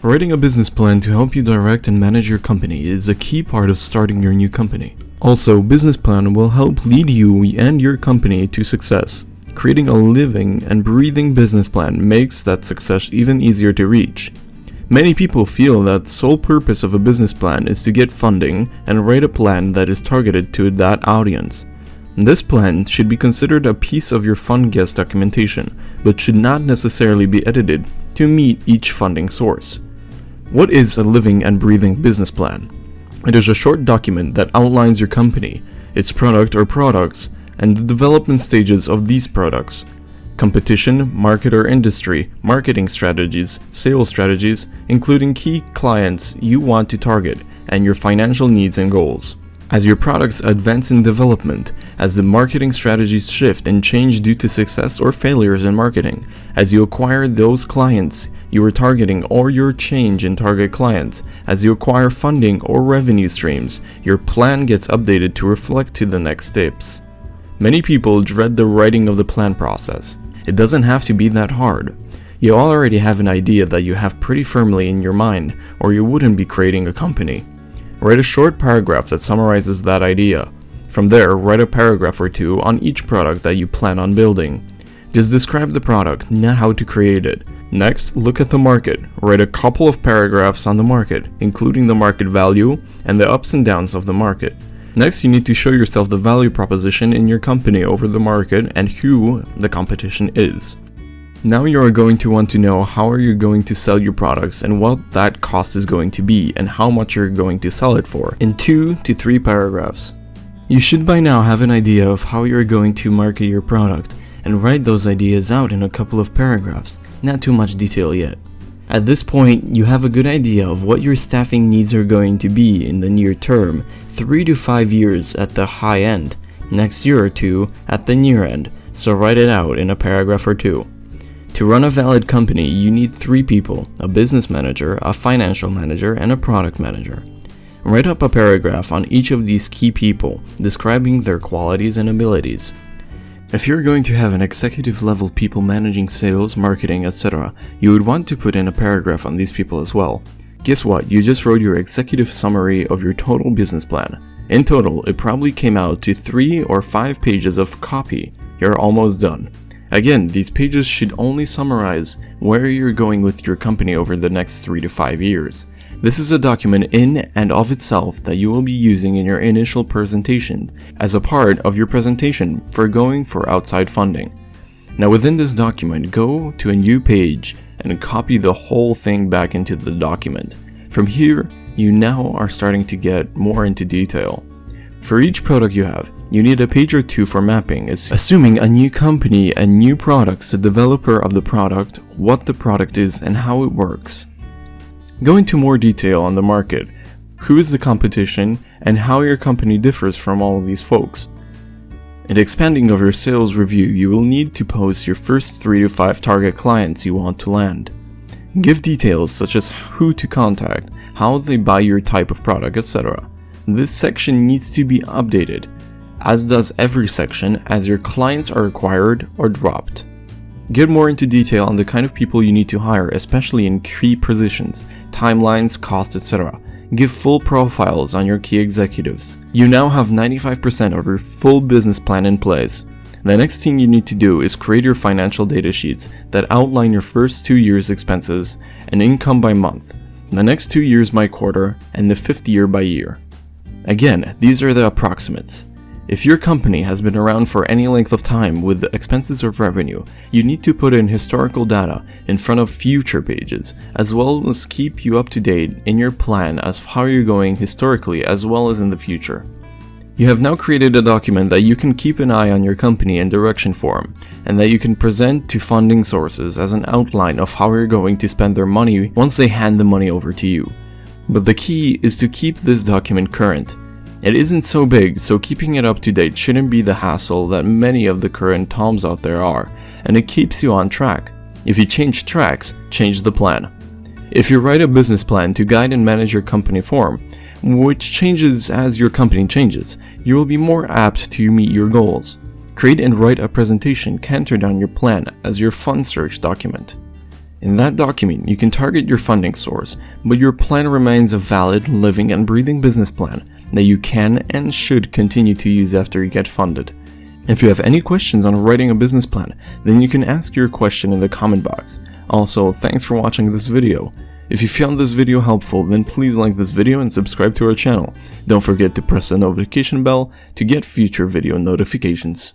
Writing a business plan to help you direct and manage your company is a key part of starting your new company. Also, business plan will help lead you and your company to success. Creating a living and breathing business plan makes that success even easier to reach. Many people feel that the sole purpose of a business plan is to get funding and write a plan that is targeted to that audience. This plan should be considered a piece of your fund guest documentation, but should not necessarily be edited to meet each funding source. What is a living and breathing business plan? It is a short document that outlines your company, its product or products, and the development stages of these products, competition, market or industry, marketing strategies, sales strategies, including key clients you want to target, and your financial needs and goals. As your products advance in development, as the marketing strategies shift and change due to success or failures in marketing, as you acquire those clients you are targeting or your change in target clients, as you acquire funding or revenue streams, your plan gets updated to reflect to the next steps. Many people dread the writing of the plan process. It doesn't have to be that hard. You already have an idea that you have pretty firmly in your mind, or you wouldn't be creating a company. Write a short paragraph that summarizes that idea. From there, write a paragraph or two on each product that you plan on building. Just describe the product, not how to create it. Next, look at the market. Write a couple of paragraphs on the market, including the market value and the ups and downs of the market. Next, you need to show yourself the value proposition in your company over the market and who the competition is. Now you are going to want to know how are you going to sell your products and what that cost is going to be and how much you're going to sell it for in 2 to 3 paragraphs. You should by now have an idea of how you're going to market your product and write those ideas out in a couple of paragraphs, not too much detail yet. At this point, you have a good idea of what your staffing needs are going to be in the near term, 3 to 5 years at the high end, next year or two at the near end, so write it out in a paragraph or two. To run a valid company, you need 3 people, a business manager, a financial manager, and a product manager. Write up a paragraph on each of these key people, describing their qualities and abilities. If you're going to have an executive level people managing sales, marketing, etc., you would want to put in a paragraph on these people as well. Guess what? You just wrote your executive summary of your total business plan. In total, it probably came out to 3 or 5 pages of copy. You're almost done. Again, these pages should only summarize where you're going with your company over the next 3 to 5 years. This is a document in and of itself that you will be using in your initial presentation as a part of your presentation for going for outside funding. Now within this document, go to a new page and copy the whole thing back into the document. From here, you now are starting to get more into detail. For each product you have, you need a page or 2 for mapping, assuming a new company and new products, the developer of the product, what the product is and how it works. Go into more detail on the market, who is the competition, and how your company differs from all of these folks. In expanding of your sales review, you will need to post your first 3 to 5 target clients you want to land. Give details such as who to contact, how they buy your type of product, etc. This section needs to be updated, as does every section as your clients are acquired or dropped. Get more into detail on the kind of people you need to hire, especially in key positions, timelines, costs, etc. Give full profiles on your key executives. You now have 95% of your full business plan in place. The next thing you need to do is create your financial data sheets that outline your first 2 years' expenses and income by month, the next 2 years by quarter, and the 5th year by year. Again, these are the approximates. If your company has been around for any length of time with the expenses of revenue, you need to put in historical data in front of future pages, as well as keep you up to date in your plan as how you're going historically as well as in the future. You have now created a document that you can keep an eye on your company and direction form, and that you can present to funding sources as an outline of how you're going to spend their money once they hand the money over to you. But the key is to keep this document current. It isn't so big, so keeping it up to date shouldn't be the hassle that many of the current toms out there are, and it keeps you on track. If you change tracks, change the plan. If you write a business plan to guide and manage your company form, which changes as your company changes, you will be more apt to meet your goals. Create and write a presentation centered on your plan as your fund search document. In that document, you can target your funding source, but your plan remains a valid, living and breathing business plan that you can and should continue to use after you get funded. If you have any questions on writing a business plan, then you can ask your question in the comment box. Also, thanks for watching this video. If you found this video helpful, then please like this video and subscribe to our channel. Don't forget to press the notification bell to get future video notifications.